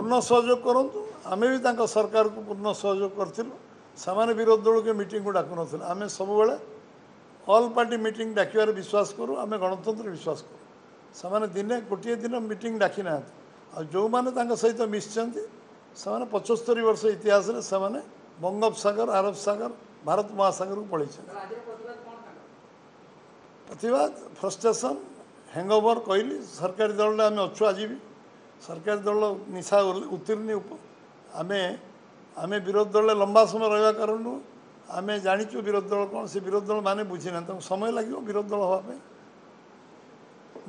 पूर्ण सहयोग करूँ आम भी सरकार को पूर्ण सहयोग करें विरोधी दल के मीटिंग को डाकु ना आम सब ऑल पार्टी मीटिंग डाकिबार विश्वास करूँ आम गणतंत्र विश्वास करूँ से दिने गोटे दिन मीटिंग डाकी ना जो मैंने सहित मिशिंट से 75 वर्ष इतिहास से बंगोपसागर अरब सागर भारत महासागर को पलि प्रतिवाद फ्रस्ट्रेशन हैंगओवर कहली सरकारी दल आम अच्छु आज भी सरकारी दल निशा उत्तीर्ण आम आम विरोधी दल लंबा समय रहा कारण आम जाचु विरोधी दल कौन से विरोधी दल माने बुझी ना समय लगे विरोधी दल हाँपाई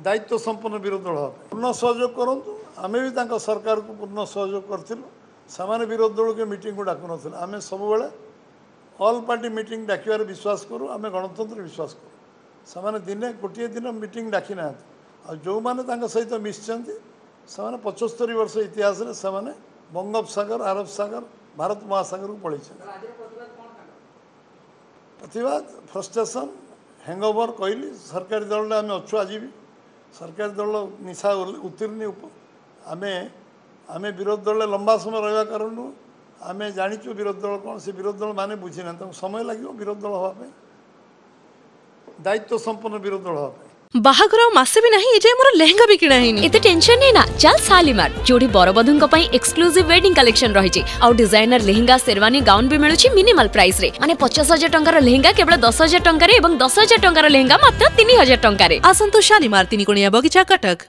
दायित्व संपन्न विरोधी दल हाँपाई पूर्ण सहयोग करूँ आम भी सरकार को पूर्ण सहयोग करूँ से विरोधी दल के मीटिंग को डाकु ना आम सब ऑल पार्टी मीटिंग डाकिबार विश्वास करूँ आम गणतंत्र विश्वास करूँ से दिने गोटे दिन मीटिंग डाकी ना जो मैंने सहित मिशिंट से 75 वर्ष इतिहास से बंगोपसागर अरब सागर भारत महासागर को पलि प्रतिवाद फ्रस्ट्रेशन हैंगओवर कहली सरकारी दल आम अच्छु आज भी सरकारी दल निशा उत्तीर्ण आम आम विरोधी दल लंबा समय रहा कारण आम जाचु विरोधी दल कौन से विरोधी दल माने बुझी ना समय लगे विरोधी दल हाँपाई दायित्व संपन्न विरोधी दल हाँपाई बाहाघर मासे भी नहीं एजे मोर लेहंगा भी किना हिनी एते टेंशन नै ना चल शालीमार जोडी बरबधुंक पई एक्सक्लूसिव वेडिंग कलेक्शन रहिछि आ डिजाइनर लेहंगा शेरवानी गाउन भी मिलुछि मिनिमल प्राइस रे माने 50,000 टंकार लेहंगा केवल 10,000 टंकार एवं 10,000 टंकार लेहंगा मात्र 3,000 टंकार आसंतु शालीमार 3 कोणिया बगीचा कटक।